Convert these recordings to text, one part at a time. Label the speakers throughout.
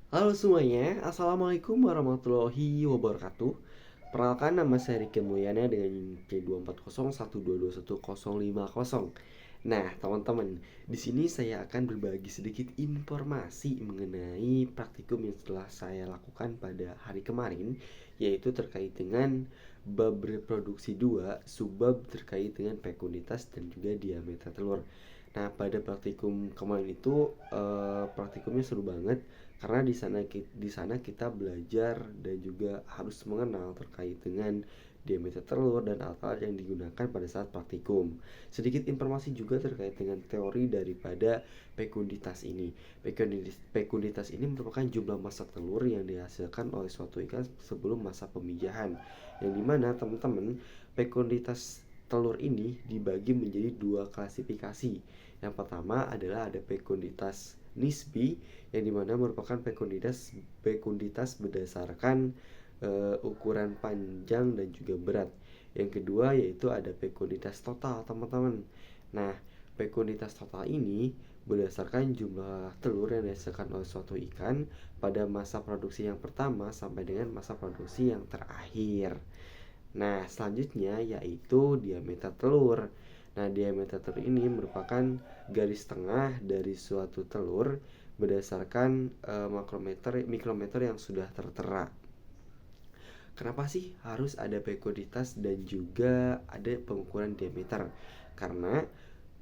Speaker 1: Halo semuanya, Assalamualaikum warahmatullahi wabarakatuh. Perkenalkan, nama saya Riki Mulyana dengan C24012210050. Nah, teman-teman, di sini saya akan berbagi sedikit informasi mengenai praktikum yang telah saya lakukan pada hari kemarin, yaitu terkait dengan bab reproduksi 2, subbab terkait dengan fekunditas dan juga diameter telur. Nah, pada praktikum kemarin itu praktikumnya seru banget karena di sana kita belajar dan juga harus mengenal terkait dengan diameter telur dan alat-alat yang digunakan pada saat praktikum. Sedikit informasi juga terkait dengan teori daripada fekunditas ini. Fekunditas ini merupakan jumlah massa telur yang dihasilkan oleh suatu ikan sebelum masa pemijahan. Yang dimana teman-teman, fekunditas telur ini dibagi menjadi dua klasifikasi. Yang pertama adalah ada fekunditas nisbi, yang dimana merupakan fekunditas berdasarkan ukuran panjang dan juga berat. Yang kedua yaitu ada fekunditas total, teman-teman. Nah, fekunditas total ini berdasarkan jumlah telur yang dihasilkan oleh suatu ikan pada masa produksi yang pertama sampai dengan masa produksi yang terakhir. Nah, selanjutnya yaitu diameter telur. Nah, diameter telur ini merupakan garis tengah dari suatu telur berdasarkan mikrometer yang sudah tertera. Kenapa sih harus ada fekunditas dan juga ada pengukuran diameter? Karena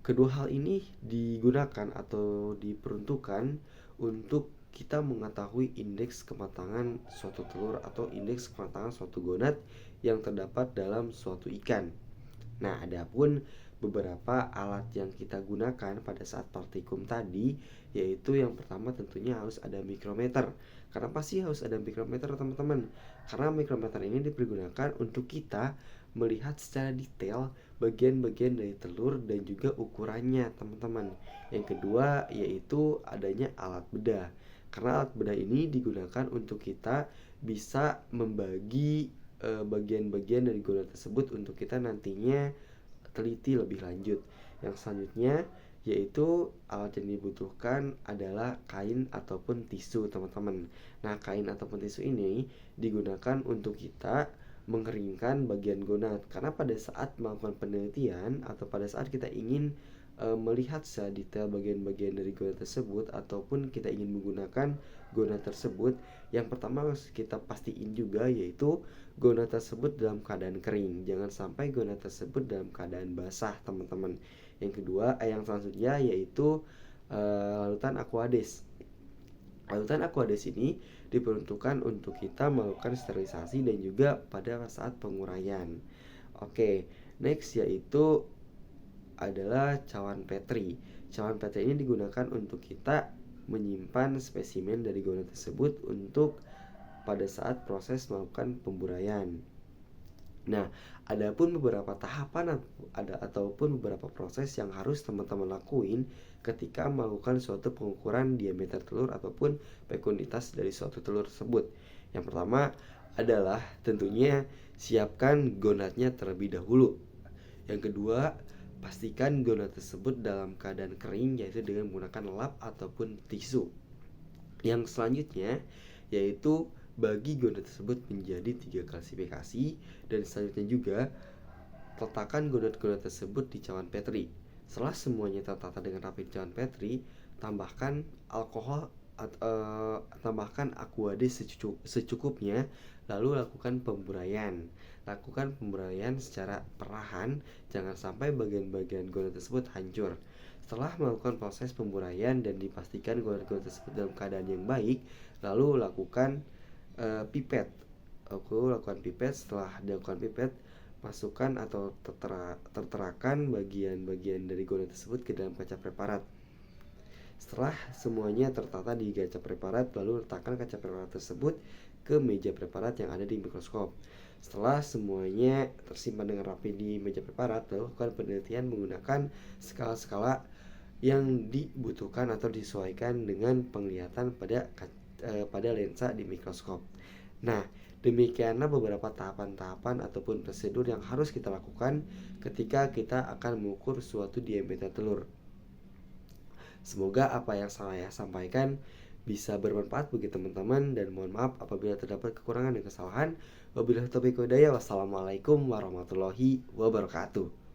Speaker 1: kedua hal ini digunakan atau diperuntukkan untuk kita mengetahui indeks kematangan suatu telur atau indeks kematangan suatu gonad yang terdapat dalam suatu ikan. Nah, adapun beberapa alat yang kita gunakan pada saat praktikum tadi, yaitu yang pertama tentunya harus ada mikrometer. Kenapa sih harus ada mikrometer, teman-teman? Karena mikrometer ini dipergunakan untuk kita melihat secara detail bagian-bagian dari telur dan juga ukurannya, teman-teman. Yang kedua yaitu adanya alat bedah. Karena alat bedah ini digunakan untuk kita bisa membagi bagian-bagian dari gonad tersebut untuk kita nantinya teliti lebih lanjut. Yang selanjutnya yaitu alat yang dibutuhkan adalah kain ataupun tisu, teman-teman. Nah, kain ataupun tisu ini digunakan untuk kita mengeringkan bagian gonad, karena pada saat melakukan penelitian atau pada saat kita ingin melihat secara detail bagian-bagian dari gonad tersebut ataupun kita ingin menggunakan gonad tersebut, yang pertama harus kita pastiin juga yaitu gonad tersebut dalam keadaan kering. Jangan sampai gonad tersebut dalam keadaan basah, teman-teman. Yang kedua, yang selanjutnya yaitu larutan aquades. Larutan aquades ini diperuntukkan untuk kita melakukan sterilisasi dan juga pada saat penguraian. Oke, next yaitu adalah cawan Petri. Cawan Petri ini digunakan untuk kita menyimpan spesimen dari gonad tersebut untuk pada saat proses melakukan pemburaian. Nah, adapun beberapa tahapan ataupun beberapa proses yang harus teman-teman lakuin ketika melakukan suatu pengukuran diameter telur ataupun fekunditas dari suatu telur tersebut. Yang pertama adalah tentunya siapkan gonadnya terlebih dahulu. Yang kedua, pastikan gonad tersebut dalam keadaan kering, yaitu dengan menggunakan lap ataupun tisu. Yang selanjutnya yaitu bagi gonad tersebut menjadi 3 klasifikasi, dan selanjutnya juga letakkan gonad-gonad tersebut di cawan Petri. Setelah semuanya tertata dengan rapi di cawan Petri, tambahkan alkohol tambahkan aquades secukupnya, lalu lakukan pemburaian. Lakukan pemburaian secara perlahan, jangan sampai bagian-bagian gonad tersebut hancur. Setelah melakukan proses pemburaian dan dipastikan gonad-gonad tersebut dalam keadaan yang baik, lalu lakukan pipet. Lakukan pipet. Setelah dilakukan pipet, masukkan atau terterakan bagian-bagian dari gonad tersebut ke dalam kaca preparat. Setelah semuanya tertata di kaca preparat, lalu letakkan kaca preparat tersebut ke meja preparat yang ada di mikroskop. Setelah semuanya tersimpan dengan rapi di meja preparat, lalu lakukan penelitian menggunakan skala-skala yang dibutuhkan atau disesuaikan dengan penglihatan pada lensa di mikroskop. Nah, demikianlah beberapa tahapan-tahapan ataupun prosedur yang harus kita lakukan ketika kita akan mengukur suatu diameter telur. Semoga apa yang saya sampaikan bisa bermanfaat bagi teman-teman, dan mohon maaf apabila terdapat kekurangan dan kesalahan. Wabillahi taufiq wal hidayah. Wassalamualaikum warahmatullahi wabarakatuh.